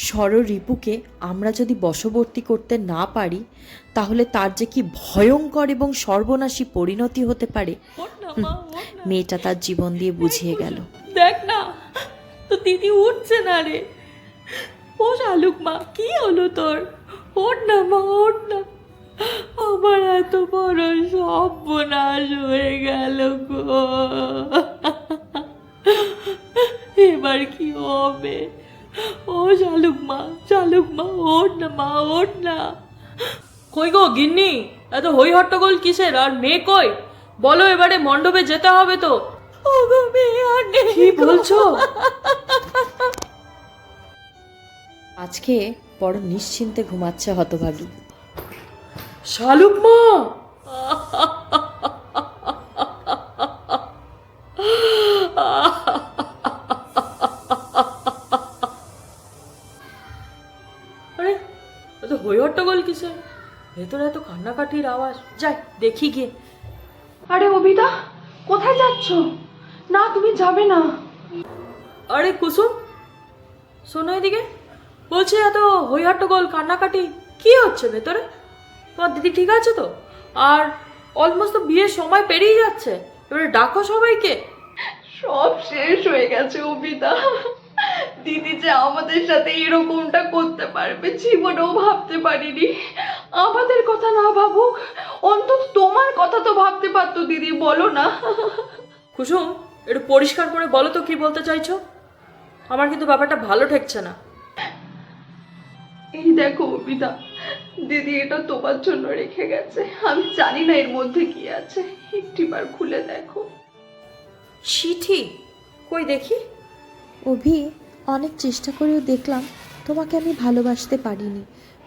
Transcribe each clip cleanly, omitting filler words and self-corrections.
ষড়রিপুকে আমরা যদি বশবর্তী করতে না পারি তাহলে তার যে কি ভয়ঙ্কর এবং সর্বনাশী পরিণতি হতে পারে মেয়েটা তার জীবন দিয়ে বুঝিয়ে গেল। দেখ না, তো দিদি উঠছে না রে। ও শালুক মা, কি হলো তোর? ওঠ না মা, ওঠ না। আমার এত বড় সর্বনাশ হয়ে গেল গো। এবার কি হবে? ও শালুক মা, ওঠ না মা, ওঠ না। কই গো গিন্নি, এত হই হট্টগোল কিসের? আর মেয়ে কই? বলো, এবারে মণ্ডপে যেতে হবে তো। ও গো, মেয়ে আর নেই। কি বলছো? আজকে বড় নিশ্চিন্তে ঘুমাচ্ছে হতভাগী। শালুক মা, আরে এত হই হট্টগোল কিসে? ভেতরে এত কান্নাকাটির আওয়াজ। যাই দেখি গিয়ে। আরে অবিদা, কোথায় যাচ্ছ? না, তুমি যাবে না। আরে কুসুম, শোনো এদিকে। বলছি এত হই হট্টগোল কান্নাকাটি কি হচ্ছে ভেতরে? তোমার দিদি ঠিক আছে তো? আর অলমোস্ট তো বিয়ের সময় পেরিয়ে যাচ্ছে, এবারে ডাকো সবাইকে। সব শেষ হয়ে গেছে অবিদা। দিদি যে আমাদের সাথে এরকমটা করতে পারবে জীবনেও ভাবতে পারিনি। আমাদের কথা না ভাবুক, অন্তত তোমার কথা তো ভাবতে পারতো দিদি, বলো না। কুসুম, একটু পরিষ্কার করে বলো তো কি বলতে চাইছো? আমার কিন্তু ব্যাপারটা ভালো ঠেকছে না। এই দেখো অবিদা, দিদি এটা তোমার জন্য রেখে গেছে। আমি জানি না এর মধ্যে কি আছে, একটিবার খুলে দেখো। চিঠি? কই দেখি। অভি, অনেক চেষ্টা করেও দেখলাম তোমাকে আমি ভালোবাসতে পারিনি।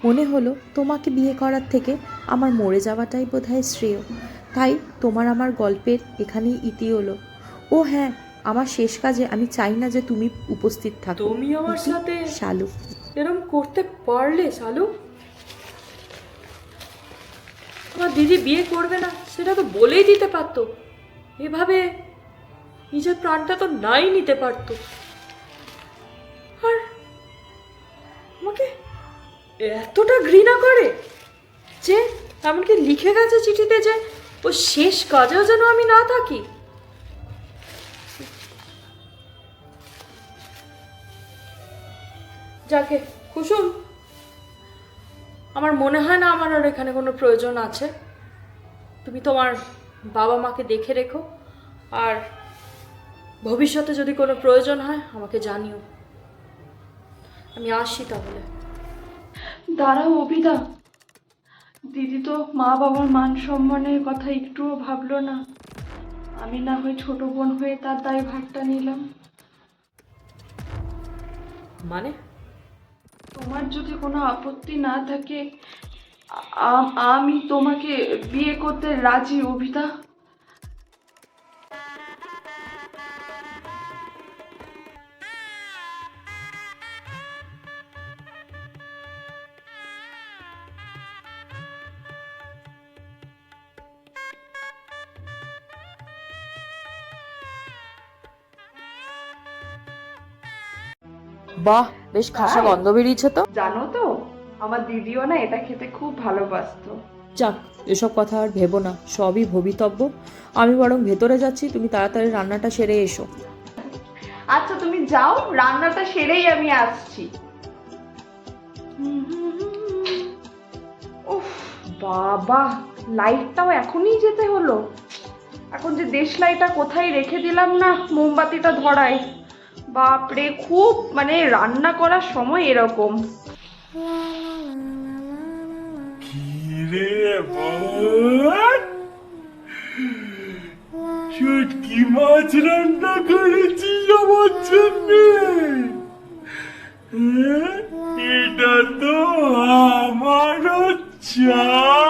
মনে হলো তোমাকে বিয়ে করার থেকে আমার মরে যাওয়াটাই বোধহয় শ্রেয়। তাই তোমার আমার গল্পের এখানেই ইতি হলো। ও হ্যাঁ, আমার শেষ কাজে আমি চাই না যে তুমি উপস্থিত থাকো। তুমি আমার সাথে শালু। এরকম করতে পারলে শালু? আমার দিদি বিয়ে করবে না সেটা তো বলেই দিতে পারতো। এভাবে নিজের প্রাণটা তো নাই নিতে পারতো। আর আমাকে এতটা ঘৃণা করে যে এমনকি লিখে গেছে চিঠিতে যে ও শেষ কাজেও যেন আমি না থাকি। যাকে কুসুম, আমার মনে হয় না আমার আর এখানে কোনো প্রয়োজন আছে। তুমি তোমার বাবা মাকে দেখে রেখো, আর ভবিষ্যতে যদি কোনো প্রয়োজন হয় আমাকে জানিও। আমি আসি তাহলে। দাঁড়াও অবিদা, দিদি তো মা বাবার মান সম্মানের কথা একটুও ভাবলো না। আমি না হয় ছোট বোন হয়ে তার দায়ভারটা নিলাম। মানে? তোমার যদি কোনো আপত্তি না থাকে, আমি তোমাকে বিয়ে করতে রাজি অবিদা। বাহ, বেশ খাসা গন্ধ বেরিয়েছে তো। জানো তো, আমার দিদিও না এটা খেতে খুব ভালোবাসতো। যাক, এসব কথা আর ভেবো না, সবই ভবিতব্য। আমি বরং ভেতরে যাচ্ছি, তুমি তাড়াতাড়ি রান্নাটা সেরে এসো। আচ্ছা তুমি যাও, রান্নাটা সেরেই আমি আসছি। উফ বাবা, লাইটটাও এখনই যেতে হলো। এখন যে দেশলাইটা কোথায় রেখে দিলাম না, মোমবাতিটা ধরাই। বাপরে, খুব মানে রান্না করার সময় এরকম। কিরে বল, শুটকি মাছ রান্না করেছিস আমার জন্যে? এটা তো আমারও চাই।